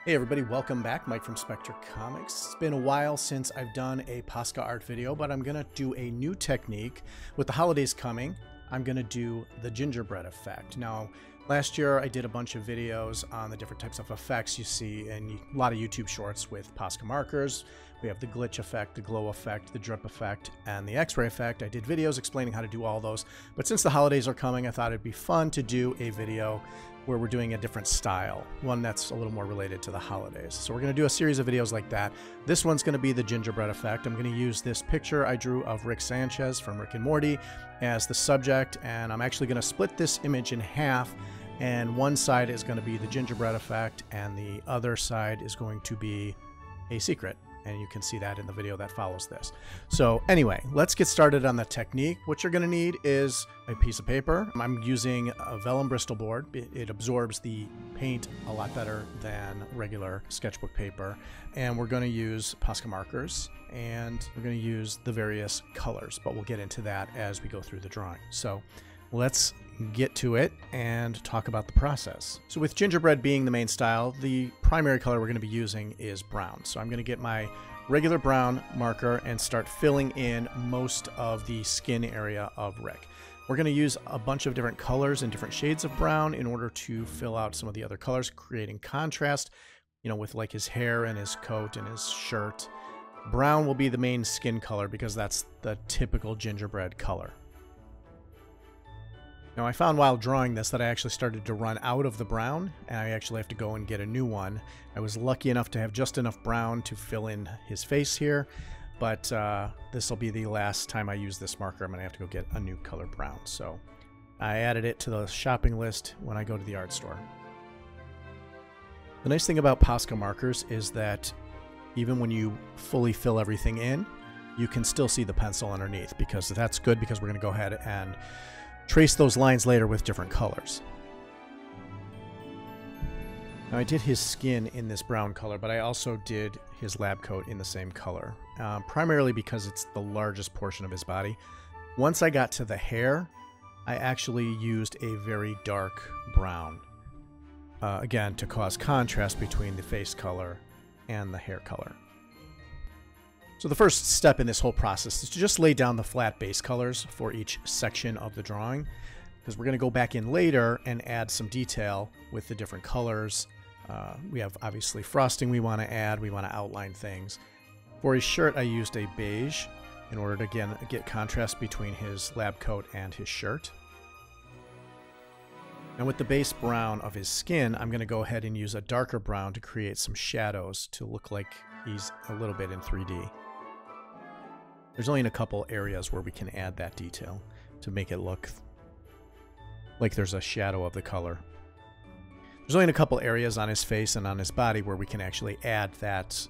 Hey everybody, welcome back. Mike from Spectre Comics. It's been a while since I've done a Posca art video, but I'm going to do a new technique. With the holidays coming, I'm going to do the gingerbread effect. Now, last year I did a bunch of videos on the different types of effects you see in a lot of YouTube shorts with Posca Markers. We have the glitch effect, the glow effect, the drip effect, and the X-ray effect. I did videos explaining how to do all those, but since the holidays are coming, I thought it'd be fun to do a video where we're doing a different style, one that's a little more related to the holidays. So we're going to do a series of videos like that. This one's going to be the gingerbread effect. I'm going to use this picture I drew of Rick Sanchez from Rick and Morty as the subject, and I'm actually going to split this image in half, and one side is going to be the gingerbread effect, and the other side is going to be a secret. And you can see that in the video that follows this. So anyway, let's get started on the technique. What you're gonna need is a piece of paper. I'm using a vellum Bristol board. It absorbs the paint a lot better than regular sketchbook paper. And we're gonna use Posca markers, and we're gonna use the various colors, but we'll get into that as we go through the drawing. So let's get to it and talk about the process. So with gingerbread being the main style, the primary color we're going to be using is brown. So I'm going to get my regular brown marker and start filling in most of the skin area of Rick. We're going to use a bunch of different colors and different shades of brown in order to fill out some of the other colors, creating contrast, you know, with like his hair and his coat and his shirt. Brown will be the main skin color because that's the typical gingerbread color. Now, I found while drawing this that I actually started to run out of the brown, and I actually have to go and get a new one. I was lucky enough to have just enough brown to fill in his face here, but this will be the last time I use this marker. I'm going to have to go get a new color brown. So I added it to the shopping list when I go to the art store. The nice thing about Posca markers is that even when you fully fill everything in, you can still see the pencil underneath, because that's good, because we're going to go ahead and trace those lines later with different colors. Now I did his skin in this brown color, but I also did his lab coat in the same color, primarily because it's the largest portion of his body. Once I got to the hair, I actually used a very dark brown, again, to cause contrast between the face color and the hair color. So the first step in this whole process is to just lay down the flat base colors for each section of the drawing, because we're going to go back in later and add some detail with the different colors. We have obviously frosting we want to add, we want to outline things. For his shirt, I used a beige in order to, again, get contrast between his lab coat and his shirt. And with the base brown of his skin, I'm going to go ahead and use a darker brown to create some shadows to look like he's a little bit in 3D. There's only in a couple areas where we can add that detail to make it look like there's a shadow of the color. There's only in a couple areas on his face and on his body where we can actually add that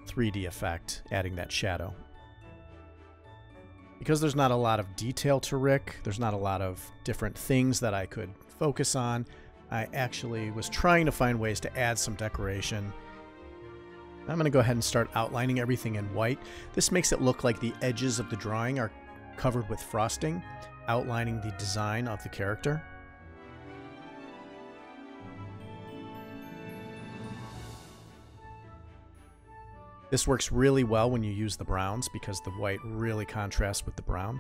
3D effect, adding that shadow. Because there's not a lot of detail to Rick, there's not a lot of different things that I could focus on, I actually was trying to find ways to add some decoration. I'm going to go ahead and start outlining everything in white. This makes it look like the edges of the drawing are covered with frosting, outlining the design of the character. This works really well when you use the browns because the white really contrasts with the brown.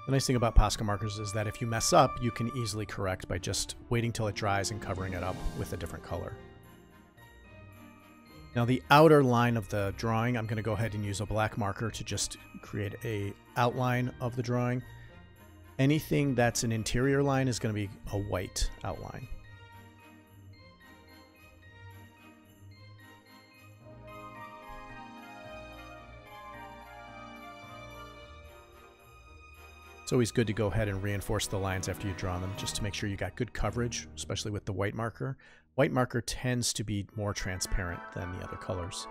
The nice thing about Posca markers is that if you mess up, you can easily correct by just waiting till it dries and covering it up with a different color. Now the outer line of the drawing, I'm going to go ahead and use a black marker to just create an outline of the drawing. Anything that's an interior line is going to be a white outline. It's always good to go ahead and reinforce the lines after you draw them, just to make sure you got good coverage, especially with the white marker. White marker tends to be more transparent than the other colors.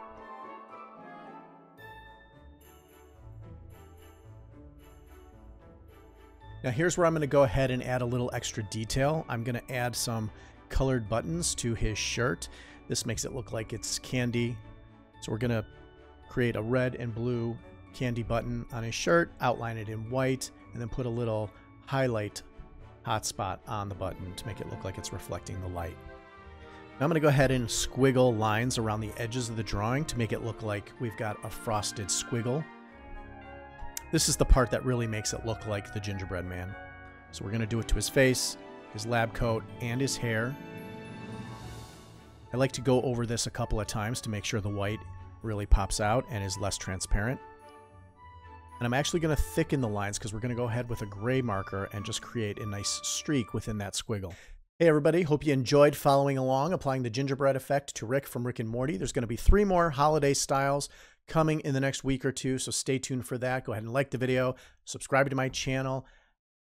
Now here's where I'm going to go ahead and add a little extra detail. I'm going to add some colored buttons to his shirt. This makes it look like it's candy. So we're going to create a red and blue candy button on his shirt, outline it in white, and then put a little hotspot on the button to make it look like it's reflecting the light. Now I'm going to go ahead and squiggle lines around the edges of the drawing to make it look like we've got a frosted squiggle. This is the part that really makes it look like the gingerbread man. So we're going to do it to his face, his lab coat, and his hair. I like to go over this a couple of times to make sure the white really pops out and is less transparent. And I'm actually going to thicken the lines because we're going to go ahead with a gray marker and just create a nice streak within that squiggle. Hey everybody, hope you enjoyed following along, applying the gingerbread effect to Rick from Rick and Morty. There's going to be 3 more holiday styles coming in the next week or 2, so stay tuned for that. Go ahead and like the video, subscribe to my channel,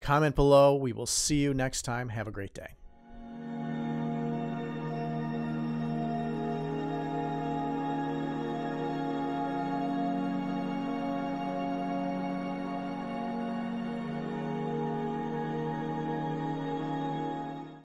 comment below. We will see you next time. Have a great day.